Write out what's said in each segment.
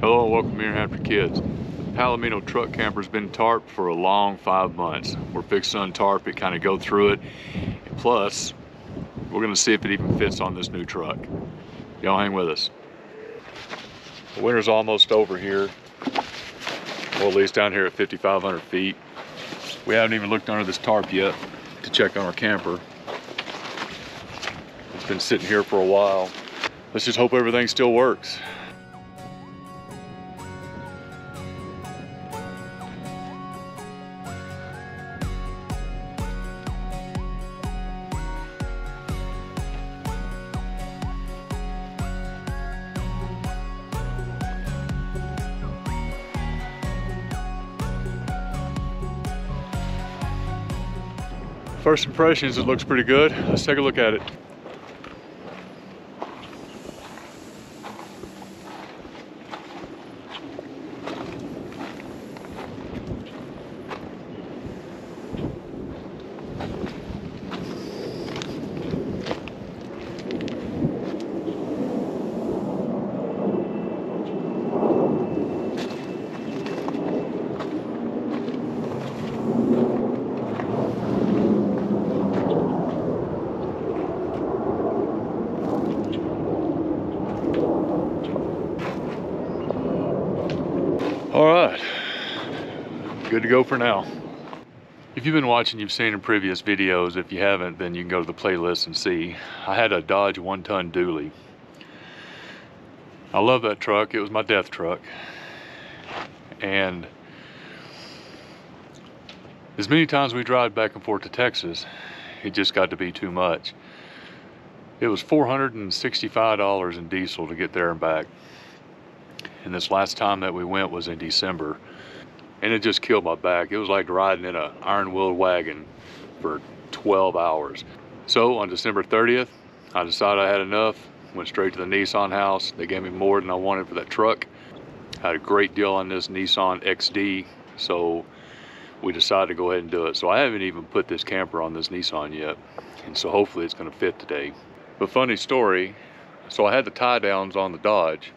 Hello and welcome here after kids. Palomino Truck Camper has been tarped for a long 5 months. We're fixing to untarp it, kind of go through it. Plus, we're gonna see if it even fits on this new truck. Y'all hang with us. The winter's almost over here. Well, at least down here at 5,500 feet. We haven't even looked under this tarp yet to check on our camper. It's been sitting here for a while. Let's just hope everything still works. First impressions, it looks pretty good. Let's take a look at it. All right, good to go for now. If you've been watching, you've seen in previous videos. If you haven't, then you can go to the playlist and see. I had a Dodge 1-ton dually. I love that truck. It was my death truck. And as many times we drive back and forth to Texas, it just got to be too much. It was $465 in diesel to get there and back. And this last time that we went was in December, and it just killed my back. It was like riding in an iron-wheeled wagon for 12 hours. So on December 30th, I decided I had enough, went straight to the Nissan house. They gave me more than I wanted for that truck. I had a great deal on this Nissan XD, so we decided to go ahead and do it. So I haven't even put this camper on this Nissan yet, and so hopefully it's gonna fit today. But funny story, so I had the tie downs on the Dodge.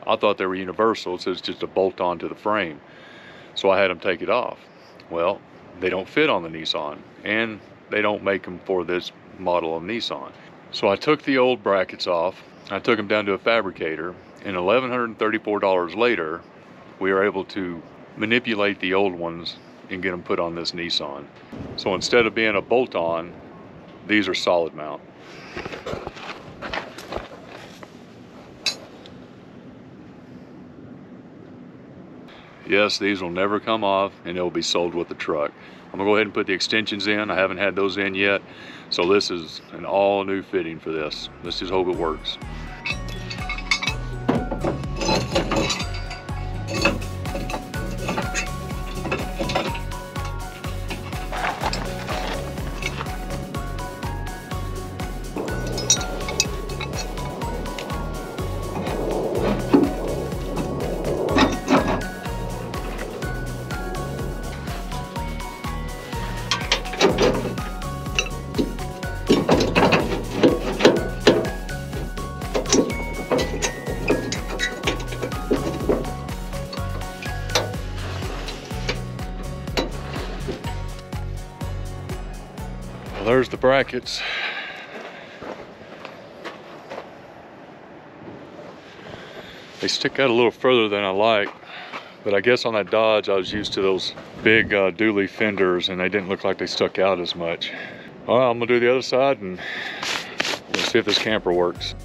I thought they were universal, so it's just a bolt on to the frame. So I had them take it off. Well, they don't fit on the Nissan, and they don't make them for this model of Nissan. So I took the old brackets off, I took them down to a fabricator, and $1,134 later, we were able to manipulate the old ones and get them put on this Nissan. So instead of being a bolt on, these are solid mount. Yes, these will never come off, and they'll be sold with the truck. I'm gonna go ahead and put the extensions in. I haven't had those in yet. So this is an all new fitting for this. Let's just hope it works. There's the brackets. They stick out a little further than I like, but I guess on that Dodge I was used to those big dually fenders, and they didn't look like they stuck out as much. All right, I'm gonna do the other side and we'll see if this camper works.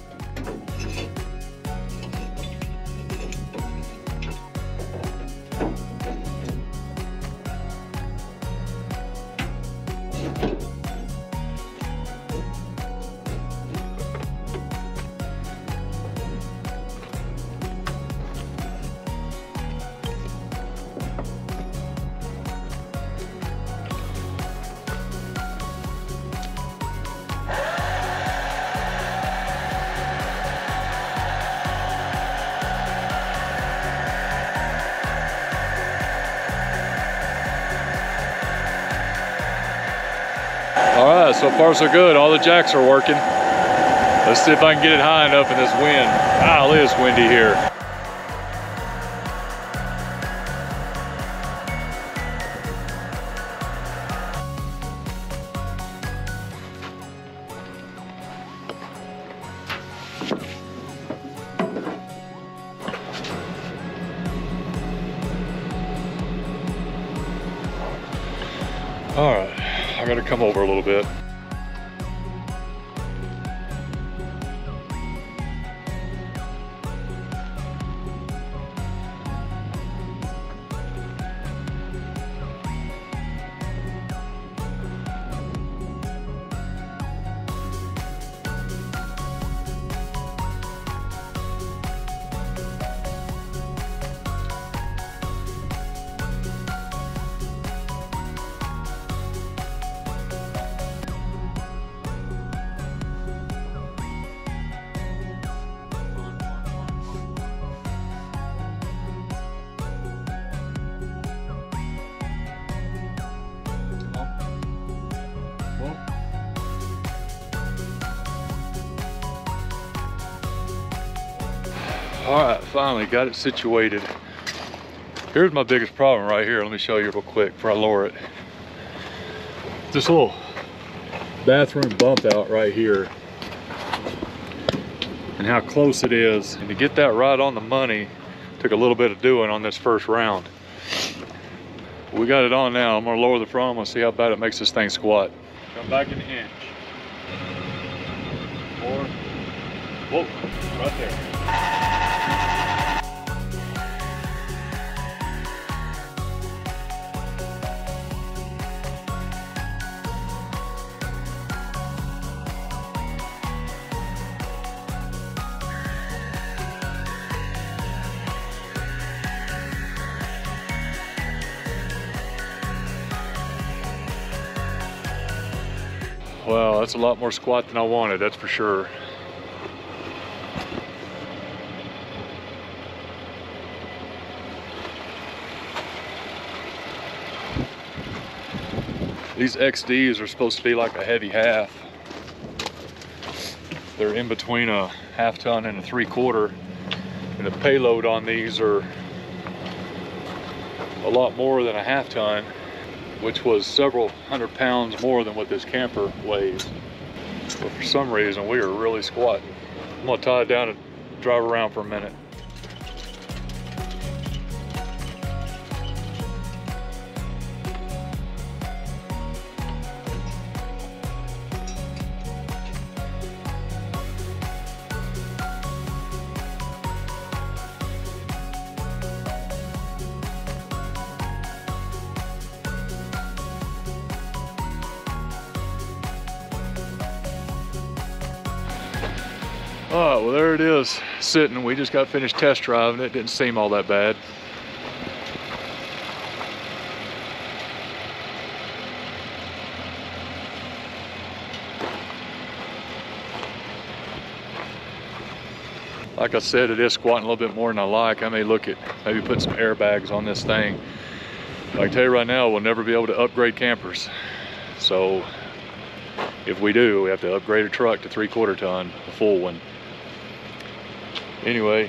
All right, so far so good. All the jacks are working. Let's see if I can get it high enough in this wind. Golly, it's windy here. All right, I gotta come over a little bit. All right, finally got it situated. Here's my biggest problem right here. Let me show you real quick before I lower it. This little bathroom bump out right here and how close it is. And to get that right on the money took a little bit of doing on this first round. We got it on now. I'm gonna lower the front. I'm gonna see how bad it makes this thing squat. Come back an inch. More. Whoa, right there. Well, that's a lot more squat than I wanted, that's for sure. These XDs are supposed to be like a heavy half. They're in between a half ton and a 3/4, and the payload on these are a lot more than a half ton, which was several hundred pounds more than what this camper weighs. But for some reason, we are really squatting. I'm gonna tie it down and drive around for a minute. All right, well there it is, sitting. We just got finished test driving it. Didn't seem all that bad. Like I said, it is squatting a little bit more than I like. I may look at maybe put some airbags on this thing. But I can tell you right now, we'll never be able to upgrade campers. So if we do, we have to upgrade a truck to 3/4 ton, a full one. Anyway,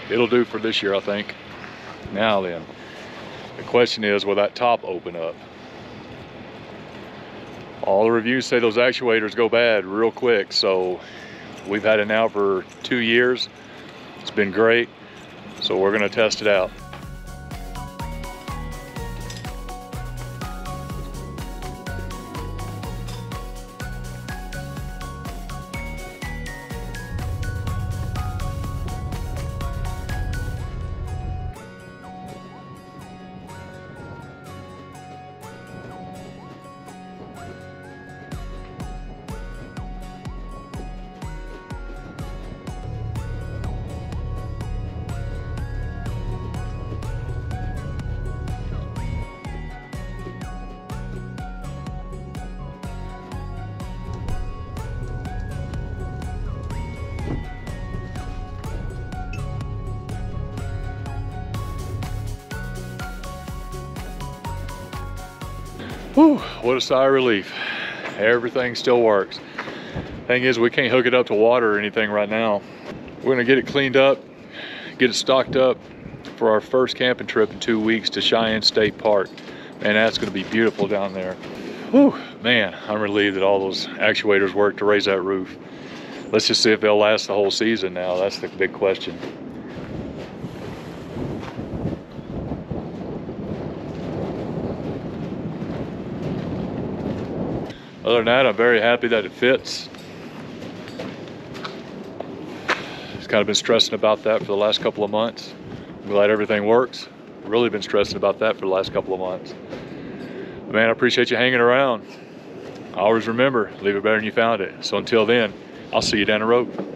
it'll do for this year, I think. Now then, the question is, will that top open up? All the reviews say those actuators go bad real quick, so we've had it now for 2 years. It's been great, so we're gonna test it out. Whew, what a sigh of relief. Everything still works. Thing is, we can't hook it up to water or anything right now. We're gonna get it cleaned up, get it stocked up for our first camping trip in 2 weeks to Cheyenne State Park. Man, that's gonna be beautiful down there. Whew, man, I'm relieved that all those actuators work to raise that roof. Let's just see if they'll last the whole season now. That's the big question. Other than that, I'm very happy that it fits. Just kind of been stressing about that for the last couple of months. I'm glad everything works. Really been stressing about that for the last couple of months. Man, I appreciate you hanging around. Always remember, leave it better than you found it. So until then, I'll see you down the road.